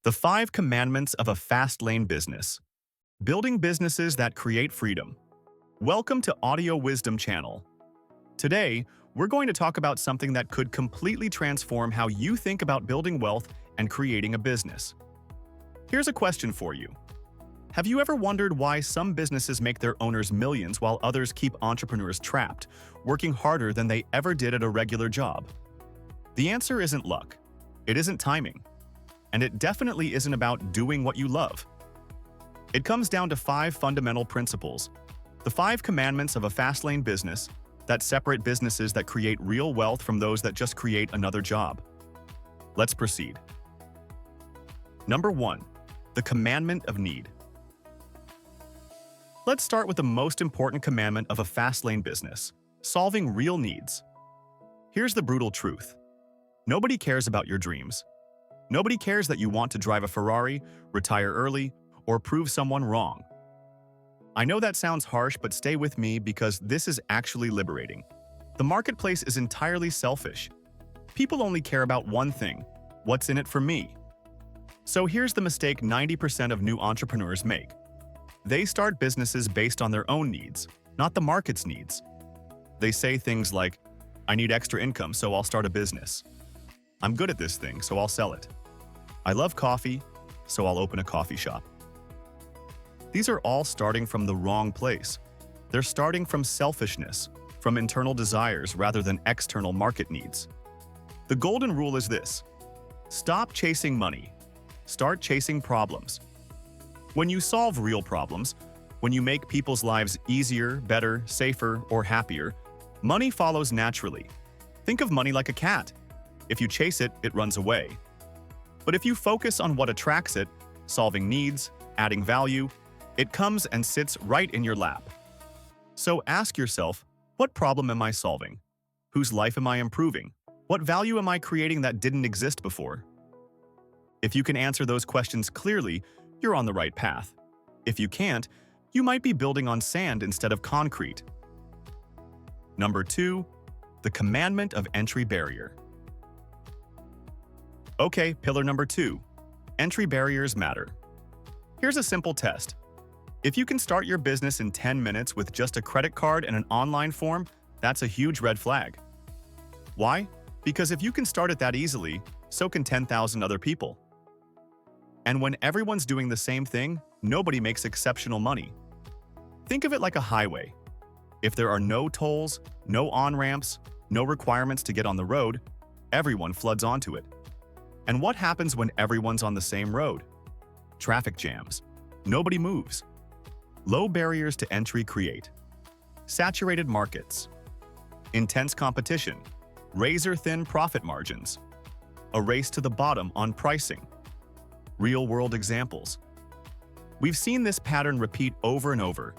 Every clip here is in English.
The 5 Commandments of a Fastlane Business. Building businesses that create freedom. Welcome to Audio Wisdom Channel. Today, we're going to talk about something that could completely transform how you think about building wealth and creating a business. Here's a question for you. Have you ever wondered why some businesses make their owners millions while others keep entrepreneurs trapped, working harder than they ever did at a regular job? The answer isn't luck. It isn't timing. And it definitely isn't about doing what you love. It comes down to 5 fundamental principles, the 5 commandments of a Fastlane business that separate businesses that create real wealth from those that just create another job. Let's proceed. Number 1. The commandment of need. Let's start with the most important commandment of a Fastlane business, solving real needs. Here's the brutal truth. Nobody cares about your dreams. Nobody cares that you want to drive a Ferrari, retire early, or prove someone wrong. I know that sounds harsh, but stay with me because this is actually liberating. The marketplace is entirely selfish. People only care about one thing: what's in it for me? So here's the mistake 90% of new entrepreneurs make. They start businesses based on their own needs, not the market's needs. They say things like, I need extra income, so I'll start a business. I'm good at this thing, so I'll sell it. I love coffee, so I'll open a coffee shop. These are all starting from the wrong place. They're starting from selfishness, from internal desires rather than external market needs. The golden rule is this: stop chasing money. Start chasing problems. When you solve real problems, when you make people's lives easier, better, safer, or happier, money follows naturally. Think of money like a cat. If you chase it, it runs away. But if you focus on what attracts it, solving needs, adding value, it comes and sits right in your lap. So ask yourself, what problem am I solving? Whose life am I improving? What value am I creating that didn't exist before? If you can answer those questions clearly, you're on the right path. If you can't, you might be building on sand instead of concrete. Number 2. The commandment of entry barrier. Okay, pillar number 2. Entry barriers matter. Here's a simple test. If you can start your business in 10 minutes with just a credit card and an online form, that's a huge red flag. Why? Because if you can start it that easily, so can 10,000 other people. And when everyone's doing the same thing, nobody makes exceptional money. Think of it like a highway. If there are no tolls, no on-ramps, no requirements to get on the road, everyone floods onto it. And what happens when everyone's on the same road? Traffic jams. Nobody moves. Low barriers to entry create saturated markets, intense competition, razor-thin profit margins, a race to the bottom on pricing. Real-world examples. We've seen this pattern repeat over and over.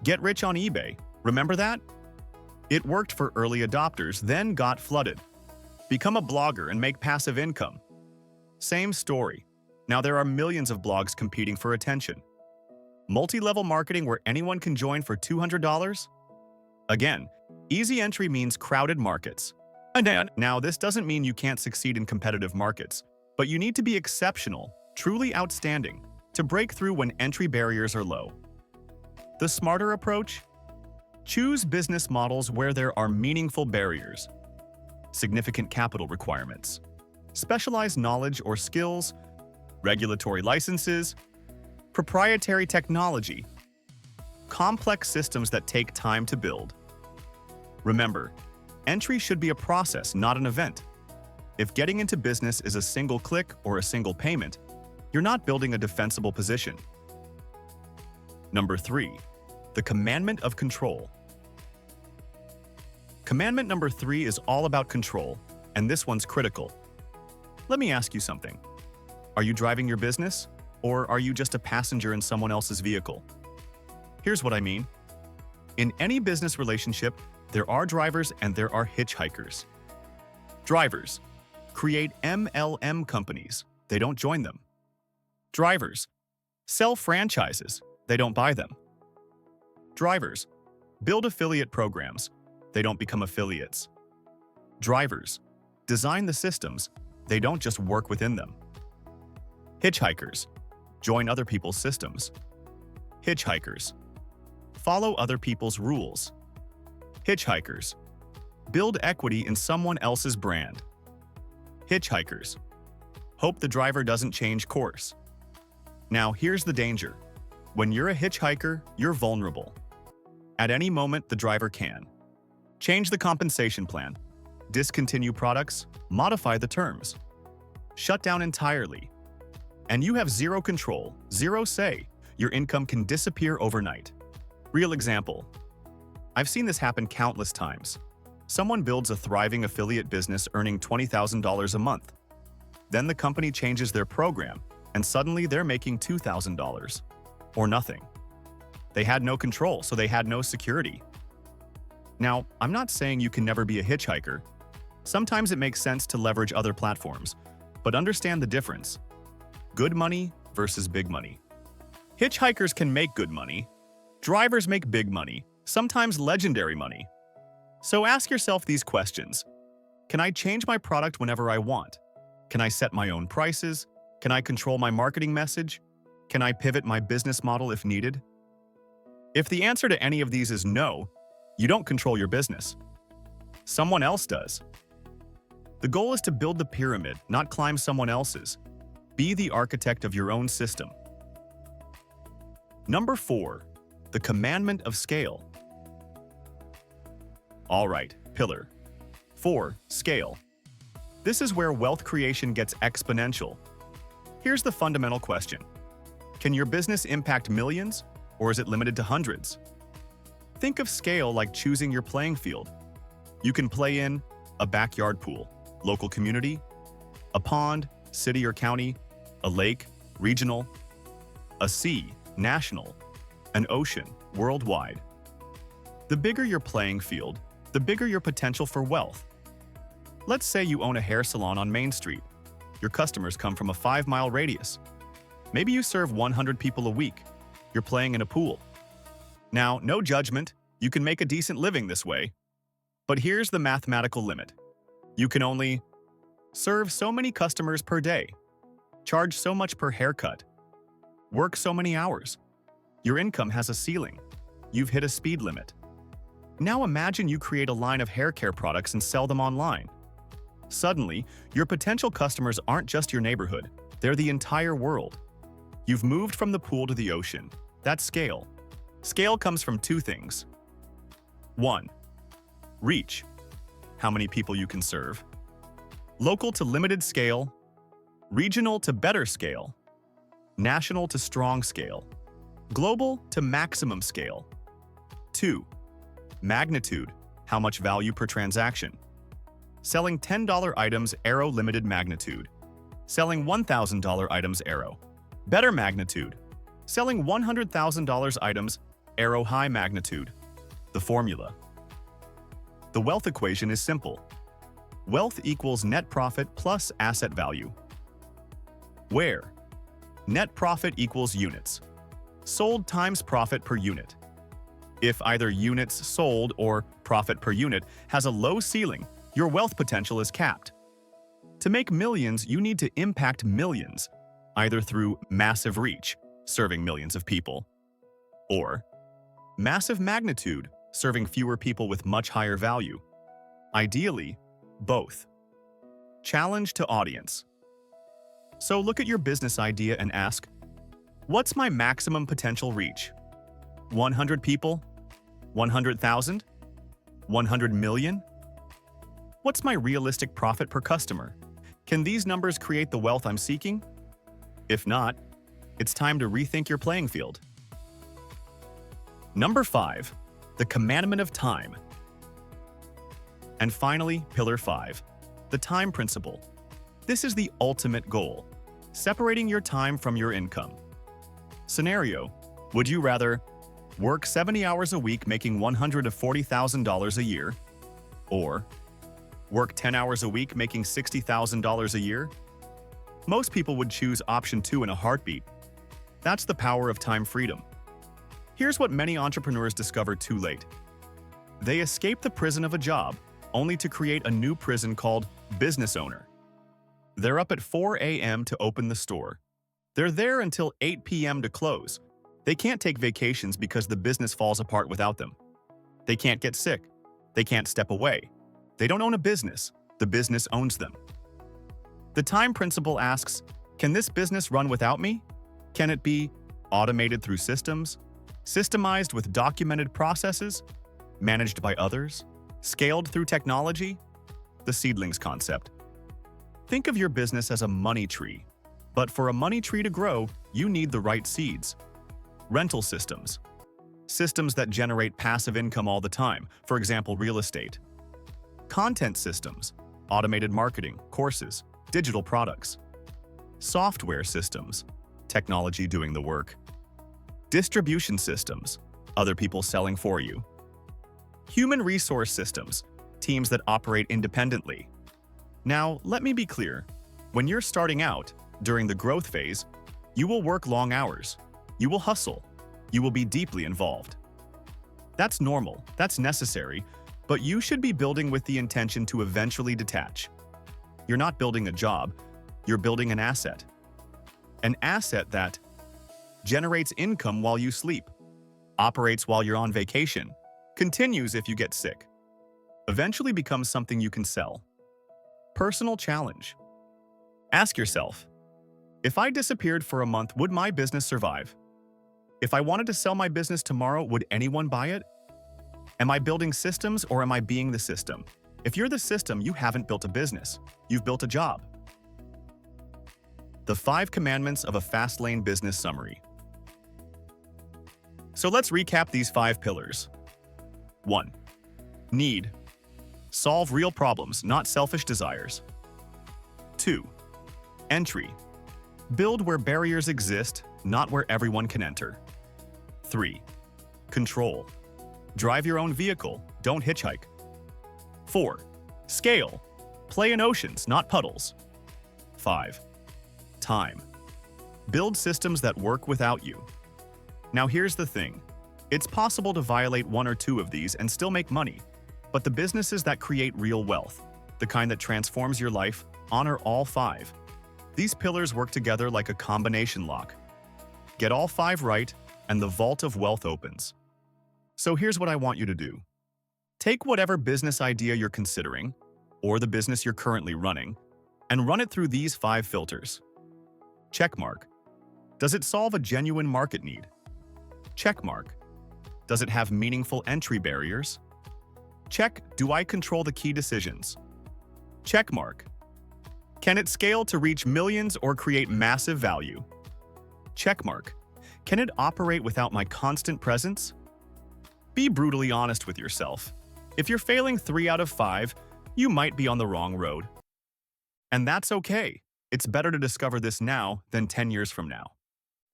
Get rich on eBay. Remember that? It worked for early adopters, then got flooded. Become a blogger and make passive income. Same story. Now there are millions of blogs competing for attention. Multi-level marketing where anyone can join for $200? Again, easy entry means crowded markets. And now this doesn't mean you can't succeed in competitive markets, but you need to be exceptional, truly outstanding, to break through when entry barriers are low. The smarter approach? Choose business models where there are meaningful barriers, significant capital requirements, specialized knowledge or skills, regulatory licenses, proprietary technology, complex systems that take time to build. Remember, entry should be a process, not an event. If getting into business is a single click or a single payment, you're not building a defensible position. Number 3. The commandment of control. Commandment number 3 is all about control, and this one's critical. Let me ask you something. Are you driving your business, or are you just a passenger in someone else's vehicle? Here's what I mean. In any business relationship, there are drivers and there are hitchhikers. Drivers create MLM companies. They don't join them. Drivers sell franchises. They don't buy them. Drivers build affiliate programs. They don't become affiliates. Drivers design the systems. They don't just work within them. Hitchhikers. Join other people's systems. Hitchhikers. Follow other people's rules. Hitchhikers. Build equity in someone else's brand. Hitchhikers. Hope the driver doesn't change course. Now, here's the danger. When you're a hitchhiker, you're vulnerable. At any moment, the driver can change the compensation plan, discontinue products, modify the terms, shut down entirely. And you have zero control, zero say. Your income can disappear overnight. Real example. I've seen this happen countless times. Someone builds a thriving affiliate business earning $20,000 a month. Then the company changes their program, and suddenly they're making $2,000, or nothing. They had no control, so they had no security. Now, I'm not saying you can never be a hitchhiker. Sometimes it makes sense to leverage other platforms, but understand the difference. Good money versus big money. Hitchhikers can make good money. Drivers make big money, sometimes legendary money. So ask yourself these questions. Can I change my product whenever I want? Can I set my own prices? Can I control my marketing message? Can I pivot my business model if needed? If the answer to any of these is no, you don't control your business. Someone else does. The goal is to build the pyramid, not climb someone else's. Be the architect of your own system. Number 4, the commandment of scale. All right, pillar 4, scale. This is where wealth creation gets exponential. Here's the fundamental question. Can your business impact millions, or is it limited to hundreds? Think of scale like choosing your playing field. You can play in a backyard pool, local community, a pond, city or county, a lake, regional, a sea, national, an ocean, worldwide. The bigger your playing field, the bigger your potential for wealth. Let's say you own a hair salon on Main Street. Your customers come from a 5-mile radius. Maybe you serve 100 people a week. You're playing in a pool. Now, no judgment, you can make a decent living this way. But here's the mathematical limit. You can only serve so many customers per day, charge so much per haircut, work so many hours. Your income has a ceiling. You've hit a speed limit. Now imagine you create a line of hair care products and sell them online. Suddenly, your potential customers aren't just your neighborhood, they're the entire world. You've moved from the pool to the ocean. That's scale. Scale comes from 2 things. 1. Reach. How many people you can serve. Local to limited scale. Regional to better scale. National to strong scale. Global to maximum scale. 2. Magnitude. How much value per transaction. Selling $10 items, arrow limited magnitude. Selling $1,000 items, arrow. Better magnitude. Selling $100,000 items, arrow high magnitude. The formula. The wealth equation is simple. Wealth equals net profit plus asset value. Where? Net profit equals units. Sold times profit per unit. If either units sold or profit per unit has a low ceiling, your wealth potential is capped. To make millions, you need to impact millions, either through massive reach, serving millions of people, or massive magnitude, serving fewer people with much higher value. Ideally, both. Challenge to audience. So look at your business idea and ask, what's my maximum potential reach? 100 people? 100,000? 100 million? What's my realistic profit per customer? Can these numbers create the wealth I'm seeking? If not, it's time to rethink your playing field. Number 5, the commandment of time. And finally, pillar 5, the time principle. This is the ultimate goal, separating your time from your income. Scenario, would you rather work 70 hours a week making $140,000 a year, or work 10 hours a week making $60,000 a year? Most people would choose option 2 in a heartbeat. That's the power of time freedom. Here's what many entrepreneurs discover too late. They escape the prison of a job, only to create a new prison called business owner. They're up at 4 a.m. to open the store, They're there until 8 p.m. to close. They can't take vacations because the business falls apart without them. They can't get sick. They can't step away. They don't own a business. The business owns them. The time principle asks, can this business run without me? Can it be automated through systems, systemized with documented processes, managed by others, scaled through technology? The seedlings concept. Think of your business as a money tree. But for a money tree to grow, you need the right seeds. Rental systems. Systems that generate passive income all the time, for example, real estate. Content systems. Automated marketing, courses, digital products. Software systems. Technology doing the work. Distribution systems. Other people selling for you. Human resource systems. Teams that operate independently. Now, let me be clear. When you're starting out, during the growth phase, you will work long hours. You will hustle. You will be deeply involved. That's normal, that's necessary, but you should be building with the intention to eventually detach. You're not building a job, you're building an asset. An asset that generates income while you sleep, operates while you're on vacation, continues if you get sick, eventually becomes something you can sell. Personal challenge. Ask yourself, if I disappeared for a month, would my business survive? If I wanted to sell my business tomorrow, would anyone buy it? Am I building systems or am I being the system? If you're the system, you haven't built a business. You've built a job. The 5 Commandments of a Fastlane Business Summary. So let's recap these 5 pillars. 1. Need. Solve real problems, not selfish desires. 2. Entry. Build where barriers exist, not where everyone can enter. 3. Control. Drive your own vehicle, don't hitchhike. 4. Scale. Play in oceans, not puddles. 5. Time. Build systems that work without you. Now here's the thing. It's possible to violate 1 or 2 of these and still make money, but the businesses that create real wealth, the kind that transforms your life, honor all 5. These pillars work together like a combination lock. Get all 5 right, and the vault of wealth opens. So here's what I want you to do. Take whatever business idea you're considering, or the business you're currently running, and run it through these 5 filters. Checkmark. Does it solve a genuine market need? Checkmark. Does it have meaningful entry barriers? Check, do I control the key decisions? Checkmark. Can it scale to reach millions or create massive value? Checkmark. Can it operate without my constant presence? Be brutally honest with yourself. If you're failing 3 out of 5, you might be on the wrong road. And that's okay. It's better to discover this now than 10 years from now.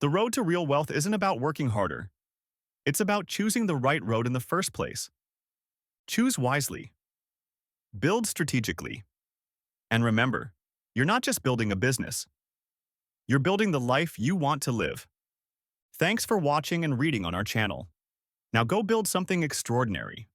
The road to real wealth isn't about working harder. It's about choosing the right road in the first place. Choose wisely. Build strategically. And remember, you're not just building a business. You're building the life you want to live. Thanks for watching and reading on our channel. Now go build something extraordinary.